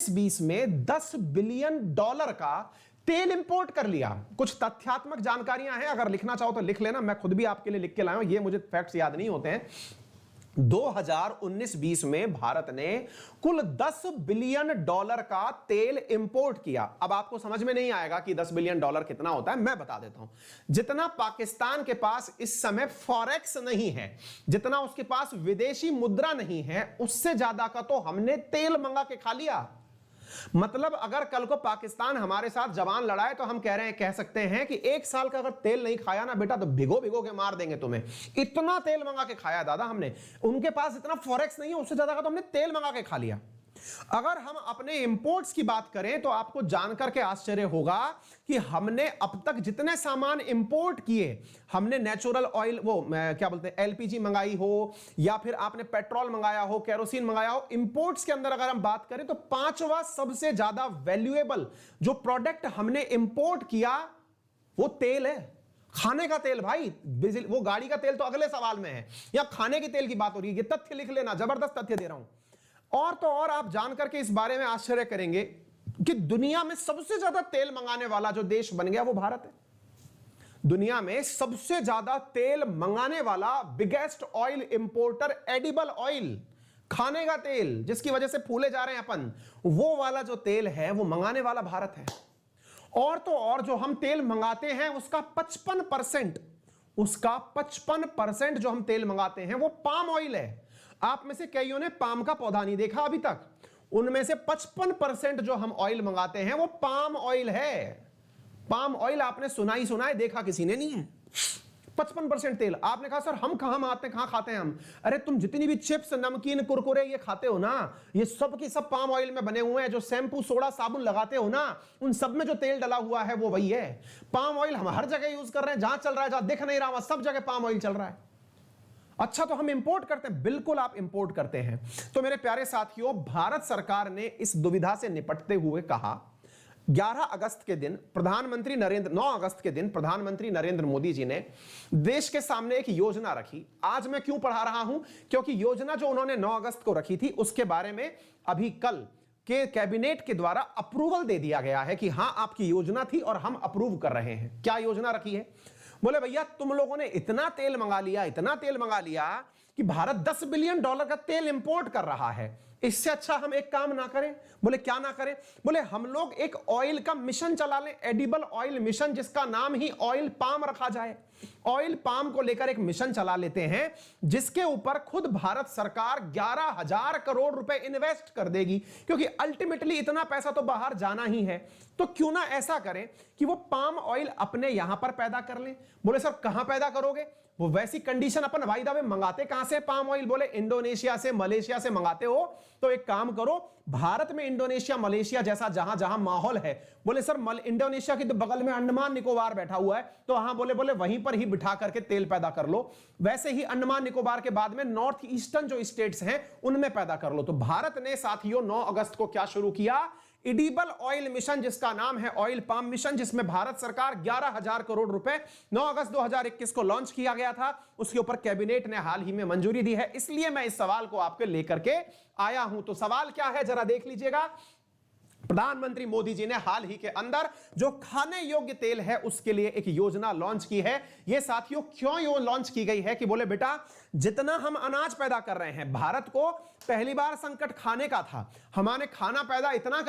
19-20 में $10 बिलियन का तेल इंपोर्ट कर लिया। कुछ तथ्यात्मक जानकारियां हैं, अगर लिखना चाहो तो लिख लेना, मैं खुद भी आपके लिए लिख के लाया हूं, ये मुझे फैक्ट्स याद नहीं होते हैं। 2019-20 में भारत ने कुल $10 बिलियन का तेल इंपोर्ट किया। अब आपको समझ में नहीं आएगा कि $10 बिलियन कितना होता है, मैं बता देता हूं। जितना पाकिस्तान के पास इस समय फॉरेक्स नहीं है, जितना उसके पास विदेशी मुद्रा नहीं है, उससे ज्यादा का तो हमने तेल मंगा के खा लिया। मतलब अगर कल को पाकिस्तान हमारे साथ जवान लड़ाए तो हम कह सकते हैं कि 1 साल का अगर तेल नहीं खाया ना बेटा तो भिगो भिगो के मार देंगे तुम्हें। इतना तेल मंगा के खाया दादा हमने। उनके पास इतना फॉरेक्स नहीं है, उससे ज्यादा का तो हमने तेल मंगा के खा लिया। अगर हम अपने इंपोर्ट्स की बात करें तो आपको जानकर के आश्चर्य होगा कि हमने अब तक जितने सामान इंपोर्ट किए, हमने नेचुरल ऑयल, वो क्या बोलते हैं, एलपीजी मंगाई हो या फिर आपने पेट्रोल मंगाया हो, केरोसिन मंगाया हो, इंपोर्ट्स के अंदर अगर हम बात करें तो 5वां सबसे ज्यादा वैल्यूएबल जो प्रोडक्ट हमने इंपोर्ट किया वो तेल है। खाने का तेल भाई, वो गाड़ी का तेल तो अगले सवाल में है, या खाने के तेल की बात हो रही है। ये तथ्य लिख लेना, जबरदस्त तथ्य दे रहा हूं। और तो और आप जानकर के इस बारे में आश्चर्य करेंगे कि दुनिया में सबसे ज्यादा तेल मंगाने वाला जो देश बन गया वो भारत है। दुनिया में सबसे ज्यादा तेल मंगाने वाला biggest oil importer, edible oil, खाने का तेल जिसकी वजह से फूले जा रहे हैं अपन, वो वाला जो तेल है वो मंगाने वाला भारत है। और तो और जो हम तेल मंगाते हैं उसका 55% जो हम तेल मंगाते हैं वो पाम ऑयल है। आप में से कईयों ने पाम का पौधा नहीं देखा अभी तक। उनमें से 55% जो हम ऑयल मंगाते हैं वो पाम ऑयल है। पाम ऑयल आपने सुना ही सुना है, देखा किसी ने नहीं है। 55% तेल। आपने कहा सर हम कहां मंगाते हैं, कहां खाते हैं हम? अरे तुम जितनी भी चिप्स, नमकीन, कुरकुरे ये खाते हो ना, ये सब की सब पाम ऑयल में बने हुए हैं। जो शैम्पू, सोडा, साबुन लगाते हो ना, उन सब में जो तेल डला हुआ है वो वही है। पाम ऑयल हम हर जगह यूज कर रहे हैं, जहां चल रहा है, जहां दिख नहीं रहा वहां सब जगह पाम ऑयल चल रहा है। अच्छा, तो हम इंपोर्ट करते हैं? बिल्कुल आप इंपोर्ट करते हैं। तो मेरे प्यारे साथियों, भारत सरकार ने इस दुविधा से निपटते हुए कहा, 9 अगस्त के दिन प्रधानमंत्री नरेंद्र मोदी जी ने देश के सामने एक योजना रखी। आज मैं क्यों पढ़ा रहा हूं? क्योंकि योजना जो उन्होंने 9 अगस्त को रखी थी उसके बारे में अभी कल के कैबिनेट के द्वारा अप्रूवल दे दिया गया है कि हां आपकी योजना थी और हम अप्रूव कर रहे हैं। क्या योजना रखी है? बोले भैया तुम लोगों ने इतना तेल मंगा लिया कि भारत $10 बिलियन का तेल इंपोर्ट कर रहा है। इससे अच्छा हम एक काम ना करें? बोले क्या ना करें? बोले हम लोग एक ऑयल का मिशन चला लें, एडिबल ऑयल मिशन, जिसका नाम ही ऑयल पाम रखा जाए। ऑयल पाम को लेकर एक मिशन चला लेते हैं जिसके ऊपर खुद भारत सरकार 11,000 करोड़ रुपए इन्वेस्ट कर देगी, क्योंकि अल्टीमेटली इतना पैसा तो बाहर जाना ही है। तो क्यों ना ऐसा करें कि वो पाम ऑयल अपने यहां पर पैदा कर लें। बोले सर कहां पैदा करोगे? वो वैसी कंडीशन अपन भाई दावे मंगाते कहां से पाम ऑयल? बोले इंडोनेशिया से, मलेशिया से मंगाते हो तो एक काम करो, भारत में इंडोनेशिया, मलेशिया जैसा जहां जहां माहौल है, बोले सर इंडोनेशिया के तो बगल में अंडमान निकोबार बैठा हुआ है, तो हां बोले वहीं पर ही बिठा करके तेल पैदा कर लो। वैसे ही अंडमान निकोबार के बाद में नॉर्थ ईस्टर्न जो स्टेट्स हैं उनमें पैदा कर लो। तो भारत ने साथियों 9 अगस्त को क्या शुरू किया? एडिबल ऑयल मिशन, जिसका नाम है ऑयल पाम मिशन, जिसमें भारत सरकार 11,000 करोड़ रुपए 9 अगस्त 2021 को लॉन्च किया गया था। उसके ऊपर कैबिनेट ने हाल ही में मंजूरी दी है। इसलिए मैं इस सवाल को आपके लेकर के आया हूं। तो सवाल क्या है जरा देख लीजिएगा। प्रधानमंत्री मोदी जी ने हाल ही के अंदर जो खाने योग्य तेल है उसके लिए एक योजना लॉन्च की है। यह साथियों क्यों यो लॉन्च की गई है कि बोले बेटा जितना हम अनाज पैदा कर रहे हैं, भारत को पहली बार संकट खाने का था। हमने खाना इतना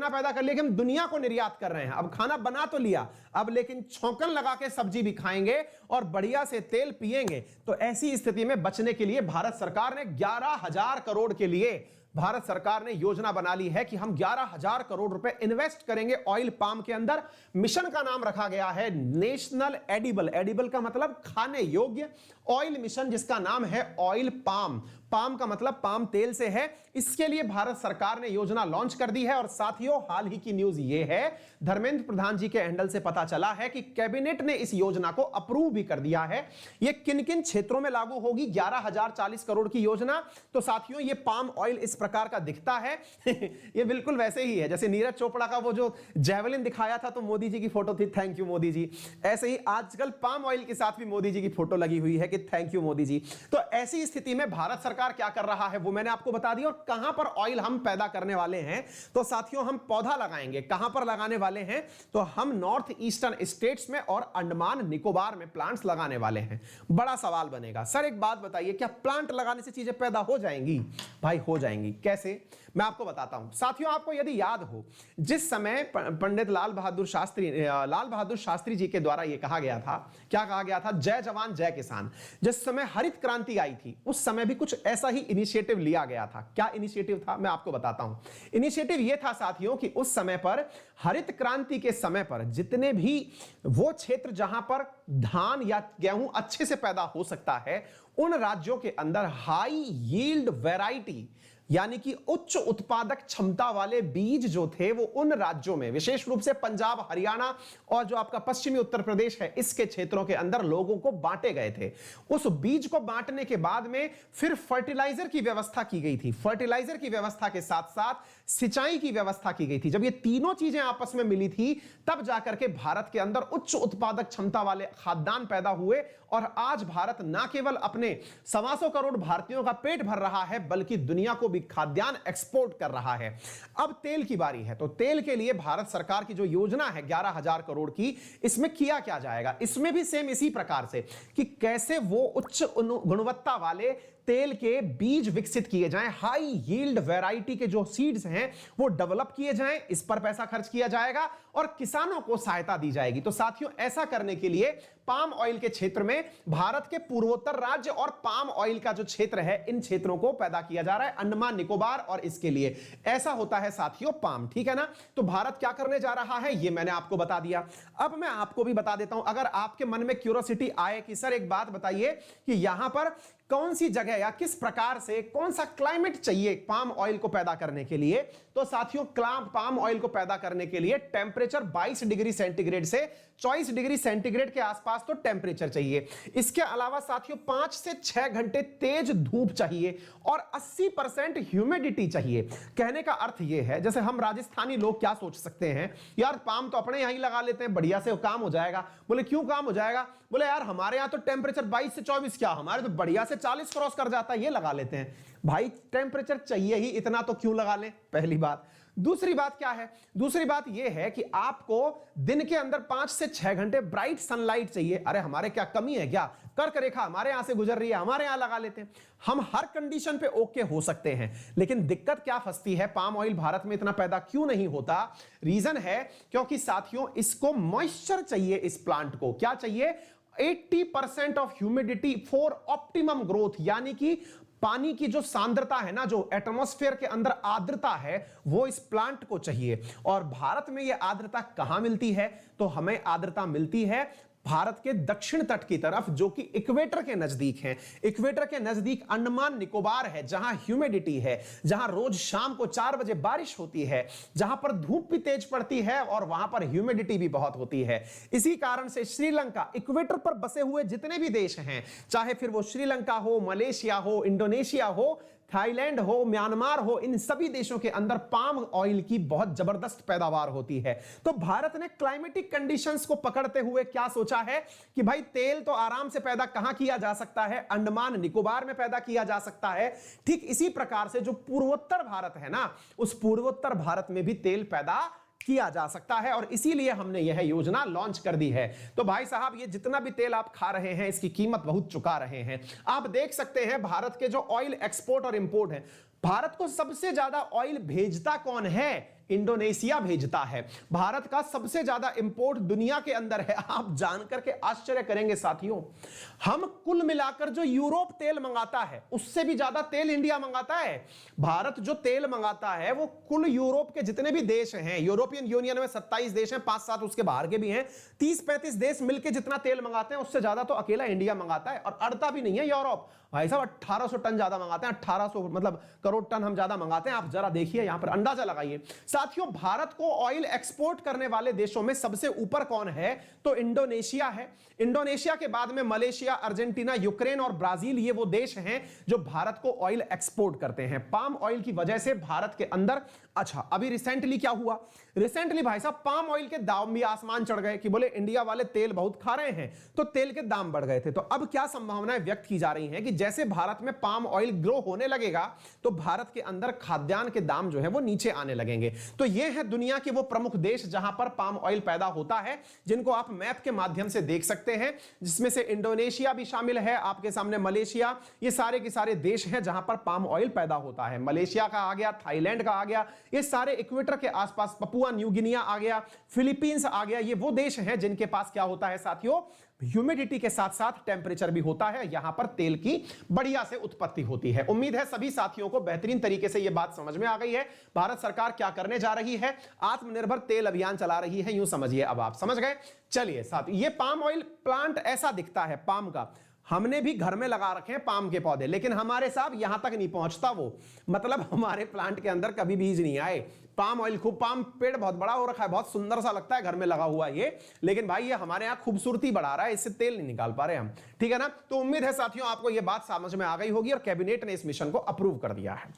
पैदा कर लिया कि हम दुनिया को निर्यात कर रहे हैं। अब खाना बना तो लिया, अब लेकिन छौंकन लगा के सब्जी भी खाएंगे और बढ़िया से तेल पिएंगे। तो ऐसी स्थिति में बचने के लिए भारत सरकार ने 11,000 करोड़ के लिए भारत सरकार ने योजना बना ली है कि हम 11,000 करोड़ रुपए इन्वेस्ट करेंगे ऑयल पाम के अंदर। मिशन का नाम रखा गया है नेशनल एडिबल का मतलब खाने योग्य ऑयल मिशन, जिसका नाम है ऑयल पाम। पाम का मतलब पाम तेल से है। इसके लिए भारत सरकार ने योजना लॉन्च कर दी है। और साथियों हाल ही की न्यूज यह है, धर्मेंद्र प्रधान जी के हैंडल से पता चला है कि कैबिनेट ने इस योजना को अप्रूव भी कर दिया है। यह किन किन क्षेत्रों में लागू होगी? 11,040 करोड़ की योजना। तो साथियों ये पाम ऑयल इस प्रकार का दिखता है ये बिल्कुल वैसे ही है जैसे नीरज चोपड़ा का वो जो जेवलिन दिखाया था तो मोदी जी की फोटो थी, थैंक यू मोदी जी। ऐसे ही आजकल पाम ऑयल के साथ भी मोदी जी की फोटो लगी हुई है कि थैंक यू मोदी जी। तो ऐसी स्थिति में भारत सरकार सरकार क्या कर रहा है वो मैंने आपको बता दिया। और कहां पर ऑयल हम पैदा करने वाले हैं, तो साथियों हम पौधा लगाएंगे। कहां पर लगाने वाले हैं, तो हम नॉर्थ ईस्टर्न स्टेट्स में और अंडमान निकोबार में प्लांट्स लगाने वाले हैं। बड़ा सवाल बनेगा, सर एक बात बताइए, क्या प्लांट लगाने से चीजें पैदा हो जाएंगी? भाई हो जाएंगी। कैसे, मैं आपको बताता हूं। साथियों आपको यदि याद हो, जिस समय पंडित लाल बहादुर शास्त्री जी के द्वारा यह कहा गया था, क्या कहा गया था, जय जवान जय किसान। जिस समय हरित क्रांति आई थी उस समय भी कुछ ऐसा ही इनिशिएटिव लिया गया था। क्या इनिशिएटिव था, मैं आपको बताता हूं। इनिशिएटिव यह था साथियों कि उस समय पर, हरित क्रांति के समय पर, जितने भी वो क्षेत्र जहां पर धान या गेहूं अच्छे से पैदा हो सकता है, उन राज्यों के अंदर हाई यील्ड वैरायटी यानी कि उच्च उत्पादक क्षमता वाले बीज जो थे वो उन राज्यों में, विशेष रूप से पंजाब, हरियाणा और जो आपका पश्चिमी उत्तर प्रदेश है, इसके क्षेत्रों के अंदर लोगों को बांटे गए थे। उस बीज को बांटने के बाद में फिर फर्टिलाइजर की व्यवस्था की गई थी। फर्टिलाइजर की व्यवस्था के साथ साथ सिंचाई की व्यवस्था की गई थी। जब ये तीनों चीजें आपस में मिली थी तब जाकर के भारत के अंदर उच्च उत्पादक क्षमता वाले खाद्यान्न पैदा हुए। और आज भारत ना केवल अपने 125 करोड़ भारतीयों का पेट भर रहा है, बल्कि दुनिया को भी खाद्यान्न एक्सपोर्ट कर रहा है। अब तेल की बारी है, तो तेल के लिए भारत सरकार की जो योजना है 11,000 करोड़ की, इसमें किया क्या जाएगा? इसमें भी सेम इसी प्रकार से कि कैसे वो उच्च गुणवत्ता वाले तेल के बीज विकसित किए जाएं, हाई यील्ड वैरायटी के जो सीड्स हैं वो डेवलप किए जाएं, इस पर पैसा खर्च किया जाएगा और किसानों को सहायता दी जाएगी। तो साथियों ऐसा करने के लिए पाम ऑयल के क्षेत्र में भारत के पूर्वोत्तर राज्य और पाम ऑयल का जो क्षेत्र है, इन क्षेत्रों को पैदा किया जा रहा है, अंडमान निकोबार और इसके लिए ऐसा होता है साथियों पाम, ठीक है ना। तो भारत क्या करने जा रहा है ये मैंने आपको बता दिया। अब मैं आपको भी बता देता हूं, अगर आपके मन में क्यूरियोसिटी आए कि सर एक बात बताइए कि यहां पर कौन सी जगह या किस प्रकार से, कौन सा क्लाइमेट चाहिए पाम ऑयल को पैदा करने के लिए, तो साथियों पाम ऑयल को पैदा करने के लिए टेंपरेचर 22 डिग्री सेंटीग्रेड से 24 डिग्री सेंटीग्रेड के आसपास तो टेंपरेचर चाहिए। इसके अलावा साथियों 5 से 6 घंटे तेज धूप चाहिए और 80% ह्यूमिडिटी चाहिए। कहने का अर्थ यह है, जैसे हम राजस्थानी लोग क्या सोच सकते हैं, यार पाम तो अपने यहां ही लगा लेते हैं, बढ़िया से काम हो जाएगा। बोले क्यों काम हो जाएगा? बोले यार हमारे यहां तो टेंपरेचर 22 से 24, क्या हमारे तो बढ़िया से 40 क्रॉस कर जाता है, ये लगा लेते हैं। भाई टेंपरेचर चाहिए ही इतना तो क्यों लगा लें, पहली बात। दूसरी बात क्या है? दूसरी बात यह है कि आपको दिन के अंदर 5 से 6 घंटे ब्राइट सनलाइट चाहिए। अरे हमारे क्या कमी है क्या? कर्क रेखा हमारे यहां से गुजर रही है, हमारे यहां लगा लेते हैं। हम हर कंडीशन पे ओके हो सकते हैं, लेकिन दिक्कत क्या फंसती है, पाम ऑयल भारत में इतना पैदा क्यों नहीं होता? रीजन है क्योंकि साथियों इसको मॉइस्चर चाहिए। इस प्लांट को क्या चाहिए? 80% of humidity for optimum growth, यानी कि पानी की जो सांद्रता है ना, जो एटमॉस्फेयर के अंदर आर्द्रता है, वो इस प्लांट को चाहिए। और भारत में ये आर्द्रता कहां मिलती है? तो हमें आर्द्रता मिलती है भारत के दक्षिण तट की तरफ, जो कि इक्वेटर के नजदीक है। इक्वेटर के नजदीक अंडमान निकोबार है, जहां ह्यूमिडिटी है, जहां रोज शाम को 4 बजे बारिश होती है, जहां पर धूप भी तेज पड़ती है और वहां पर ह्यूमिडिटी भी बहुत होती है। इसी कारण से श्रीलंका, इक्वेटर पर बसे हुए जितने भी देश हैं, चाहे फिर वो श्रीलंका हो, मलेशिया हो, इंडोनेशिया हो, थाईलैंड हो, म्यांमार हो, इन सभी देशों के अंदर पाम ऑयल की बहुत जबरदस्त पैदावार होती है। तो भारत ने क्लाइमेटिक कंडीशंस को पकड़ते हुए क्या सोचा है कि भाई तेल तो आराम से पैदा कहां किया जा सकता है? अंडमान निकोबार में पैदा किया जा सकता है। ठीक इसी प्रकार से जो पूर्वोत्तर भारत है ना, उस पूर्वोत्तर भारत में भी तेल पैदा किया जा सकता है, और इसीलिए हमने यह योजना लॉन्च कर दी है। तो भाई साहब ये जितना भी तेल आप खा रहे हैं, इसकी कीमत बहुत चुका रहे हैं। आप देख सकते हैं भारत के जो ऑयल एक्सपोर्ट और इंपोर्ट है, भारत को सबसे ज्यादा ऑयल भेजता कौन है? इंडोनेशिया भेजता है। भारत का सबसे ज्यादा इंपोर्ट दुनिया के अंदर है। आप जानकर के आश्चर्य करेंगे साथियों, हम कुल मिलाकर जो यूरोप तेल मंगाता है उससे भी ज्यादा तेल इंडिया मंगाता है। भारत जो तेल मंगाता है वो कुल यूरोप के जितने भी देश हैं, यूरोपियन यूनियन में 27 देश हैं, 5-7 उसके बाहर के भी हैं, 30-35 देश मिलकर जितना तेल मंगाते हैं उससे ज्यादा तो अकेला इंडिया मंगाता है। और अड़ता भी नहीं है यूरोप। भाई साहब 1800 टन ज्यादा मंगाते हैं, 1800 मतलब करोड़ टन हम ज्यादा मंगाते हैं। आप जरा देखिए, यहां पर अंदाजा लगाइए। साथियों भारत को ऑयल एक्सपोर्ट करने वाले देशों में सबसे ऊपर कौन है? तो इंडोनेशिया है। इंडोनेशिया के बाद में मलेशिया, अर्जेंटीना, यूक्रेन और ब्राजील, ये वो देश हैं जो भारत को ऑयल एक्सपोर्ट करते हैं। पाम ऑयल की वजह से भारत के अंदर अच्छा, अभी रिसेंटली क्या हुआ? रिसेंटली भाई साहब पाम ऑयल के दाम भी आसमान चढ़ गए कि बोले इंडिया वाले तेल बहुत खा रहे हैं, तो तेल के दाम बढ़ गए थे। तो अब क्या संभावनाएं व्यक्त की जा रही हैं कि जैसे भारत में पाम ऑयल ग्रो होने लगेगा तो भारत के अंदर खाद्यान्न के दाम जो है वो नीचे आने लगेंगे। तो ये है दुनिया के वो प्रमुख देश जहां पर पाम ऑयल पैदा होता है, जिनको आप मैप के माध्यम से देख सकते हैं, जिसमें से इंडोनेशिया भी शामिल है, आपके सामने मलेशिया, ये सारे के सारे देश हैं जहां पर पाम ऑयल पैदा होता है। मलेशिया का आ गया, थाईलैंड का आ गया, ये सारे इक्वेटर के आसपास, पपुआ न्यू गिनिया आ गया, फिलीपींस आ गया, ये वो देश हैं जिनके पास क्या होता है साथियों, ह्यूमिडिटी के साथ साथ टेम्परेचर भी होता है, यहां पर तेल की बढ़िया से उत्पत्ति होती है। उम्मीद है सभी साथियों को बेहतरीन तरीके से यह बात समझ में आ गई है। भारत सरकार क्या करने जा रही है, आत्मनिर्भर तेल अभियान चला रही है, यूं समझिए। अब आप समझ गए। चलिए साथियों, ये पाम ऑयल प्लांट ऐसा दिखता है पाम का, हमने भी घर में लगा रखे हैं पाम के पौधे, लेकिन हमारे साहब यहां तक नहीं पहुंचता वो, मतलब हमारे प्लांट के अंदर कभी बीज नहीं आए। पाम ऑयल खूब, पाम पेड़ बहुत बड़ा हो रखा है, बहुत सुंदर सा लगता है घर में लगा हुआ ये, लेकिन भाई ये हमारे यहां खूबसूरती बढ़ा रहा है, इससे तेल नहीं निकाल पा रहे हम, ठीक है ना। तो उम्मीद है साथियों आपको ये बात समझ में आ गई होगी और कैबिनेट ने इस मिशन को अप्रूव कर दिया है।